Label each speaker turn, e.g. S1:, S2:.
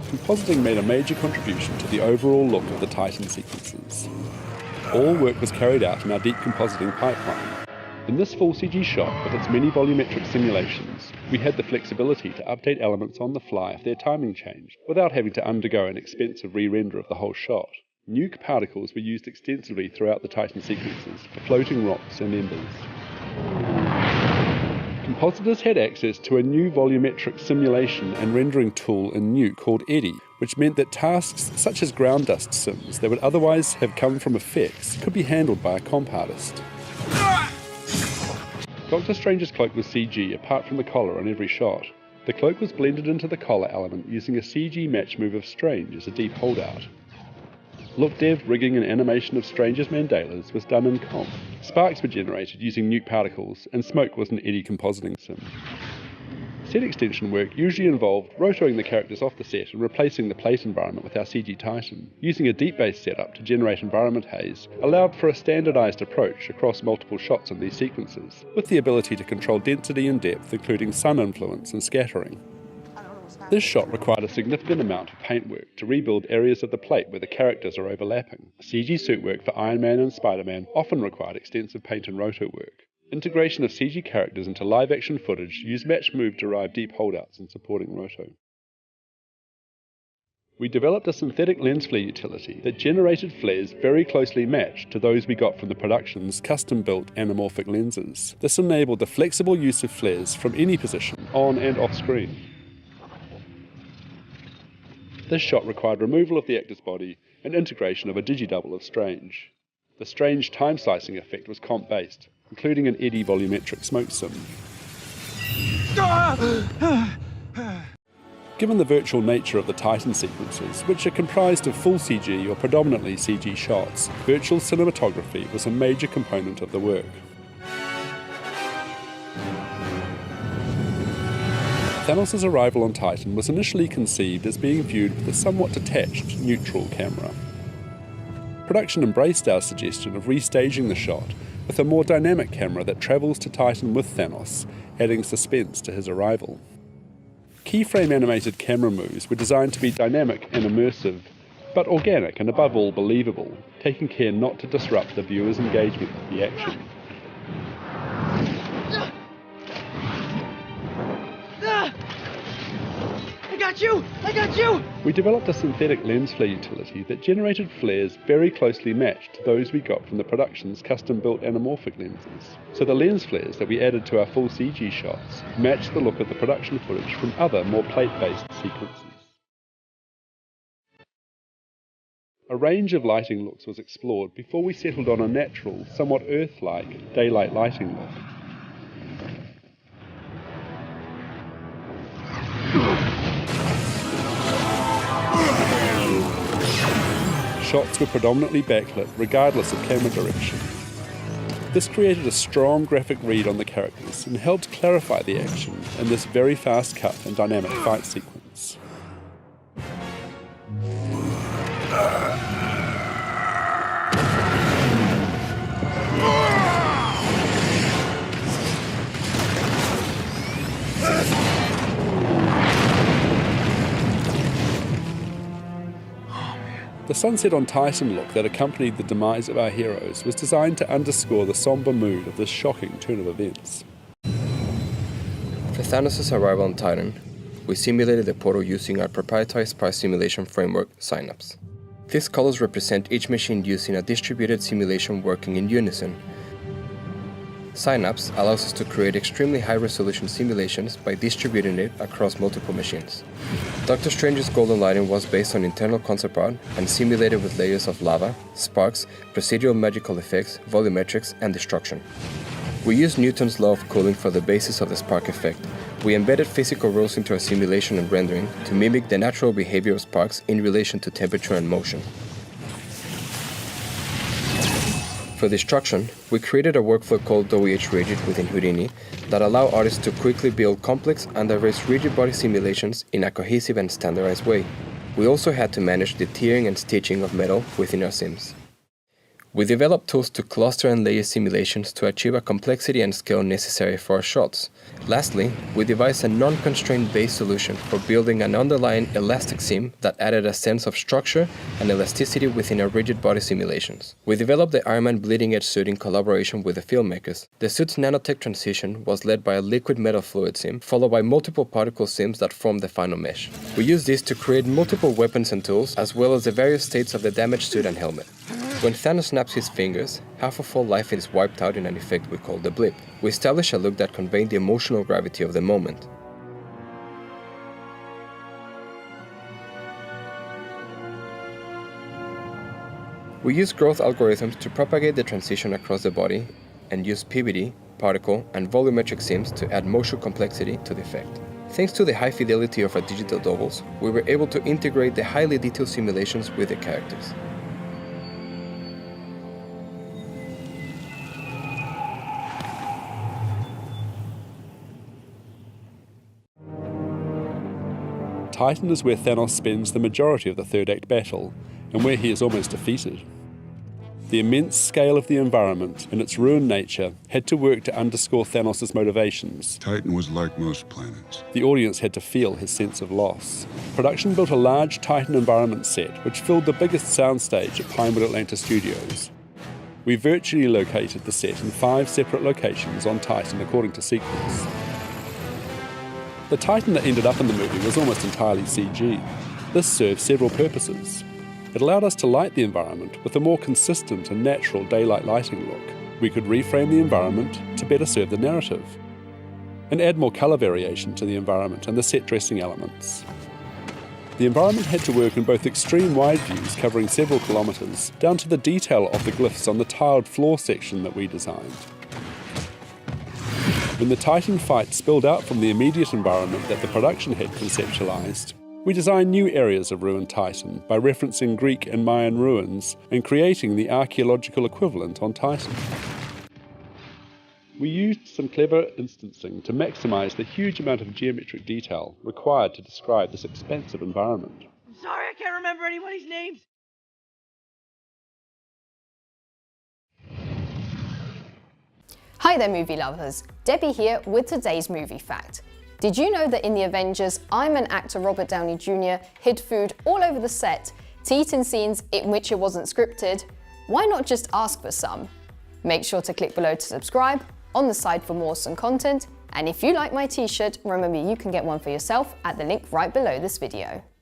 S1: compositing made a major contribution to the overall look of the Titan sequences. All work was carried out in our deep compositing pipeline. In this full CG shot, with its many volumetric simulations, we had the flexibility to update elements on the fly if their timing changed, without having to undergo an expensive re-render of the whole shot. Nuke particles were used extensively throughout the Titan sequences for floating rocks and embers. Compositors had access to a new volumetric simulation and rendering tool in Nuke called Eddy, which meant that tasks such as ground dust sims that would otherwise have come from effects could be handled by a comp artist. Doctor Strange's cloak was CG apart from the collar on every shot. The cloak was blended into the collar element using a CG match move of Strange as a deep holdout. Look dev, rigging and animation of Strange's mandalas was done in comp. Sparks were generated using Nuke Particles, and smoke was an Eddy compositing sim. Set extension work usually involved rotoing the characters off the set and replacing the plate environment with our CG Titan. Using a deep base setup to generate environment haze allowed for a standardized approach across multiple shots in these sequences, with the ability to control density and depth, including sun influence and scattering. This shot required a significant amount of paint work to rebuild areas of the plate where the characters are overlapping. CG suit work for Iron Man and Spider-Man often required extensive paint and roto work. Integration of CG characters into live-action footage used match move-derived deep holdouts and supporting roto. We developed a synthetic lens flare utility that generated flares very closely matched to those we got from the production's custom-built anamorphic lenses. This enabled the flexible use of flares from any position, on and off screen. This shot required removal of the actor's body and integration of a digidouble of Strange. The Strange time-slicing effect was comp-based, including an Eddy volumetric smoke sim. Given the virtual nature of the Titan sequences, which are comprised of full CG or predominantly CG shots, virtual cinematography was a major component of the work. Thanos' arrival on Titan was initially conceived as being viewed with a somewhat detached, neutral camera. Production embraced our suggestion of restaging the shot with a more dynamic camera that travels to Titan with Thanos, adding suspense to his arrival. Keyframe animated camera moves were designed to be dynamic and immersive, but organic and above all believable, taking care not to disrupt the viewer's engagement with the action. I got you! We developed a synthetic lens flare utility that generated flares very closely matched to those we got from the production's custom-built anamorphic lenses. So the lens flares that we added to our full CG shots matched the look of the production footage from other, more plate-based sequences. A range of lighting looks was explored before we settled on a natural, somewhat Earth-like, daylight lighting look. Shots were predominantly backlit, regardless of camera direction. This created a strong graphic read on the characters and helped clarify the action in this very fast cut and dynamic fight sequence. The sunset on Titan look that accompanied the demise of our heroes was designed to underscore the somber mood of this shocking turn of events.
S2: For Thanos' arrival on Titan, we simulated the portal using our proprietary sprite simulation framework, Synapse. These colors represent each machine using a distributed simulation working in unison. Synapse allows us to create extremely high-resolution simulations by distributing it across multiple machines. Doctor Strange's golden lighting was based on internal concept art and simulated with layers of lava, sparks, procedural magical effects, volumetrics, and destruction. We used Newton's law of cooling for the basis of the spark effect. We embedded physical rules into our simulation and rendering to mimic the natural behavior of sparks in relation to temperature and motion. For destruction, we created a workflow called OEH Rigid within Houdini that allow artists to quickly build complex and diverse rigid body simulations in a cohesive and standardized way. We also had to manage the tearing and stitching of metal within our sims. We developed tools to cluster and layer simulations to achieve a complexity and scale necessary for our shots. Lastly, we devised a non-constraint based solution for building an underlying elastic seam that added a sense of structure and elasticity within our rigid body simulations. We developed the Iron Man bleeding edge suit in collaboration with the filmmakers. The suit's nanotech transition was led by a liquid metal fluid sim, followed by multiple particle sims that formed the final mesh. We used this to create multiple weapons and tools, as well as the various states of the damaged suit and helmet. When Thanos snaps his fingers, half of all life is wiped out in an effect we call the blip. We established a look that conveyed the emotional gravity of the moment. We use growth algorithms to propagate the transition across the body and use PVD, particle, and volumetric sims to add motion complexity to the effect. Thanks to the high fidelity of our digital doubles, we were able to integrate the highly detailed simulations with the characters.
S1: Titan is where Thanos spends the majority of the third act battle, and where he is almost defeated. The immense scale of the environment and its ruined nature had to work to underscore Thanos' motivations.
S3: Titan was like most planets.
S1: The audience had to feel his sense of loss. Production built a large Titan environment set which filled the biggest soundstage at Pinewood Atlanta Studios. We virtually located the set in 5 separate locations on Titan according to sequence. The Titan that ended up in the movie was almost entirely CG. This served several purposes. It allowed us to light the environment with a more consistent and natural daylight lighting look. We could reframe the environment to better serve the narrative, and add more colour variation to the environment and the set dressing elements. The environment had to work in both extreme wide views covering several kilometres, down to the detail of the glyphs on the tiled floor section that we designed. When the Titan fight spilled out from the immediate environment that the production had conceptualized, we designed new areas of ruined Titan by referencing Greek and Mayan ruins and creating the archaeological equivalent on Titan. We used some clever instancing to maximize the huge amount of geometric detail required to describe this expansive environment.
S4: I'm sorry, I can't remember anybody's names.
S5: Hi there movie lovers, Debbie here with today's movie fact. Did you know that in the Avengers, Iron Man actor Robert Downey Jr. hid food all over the set to eat in scenes in which it wasn't scripted? Why not just ask for some? Make sure to click below to subscribe, on the side for more awesome content, and if you like my t-shirt, remember you can get one for yourself at the link right below this video.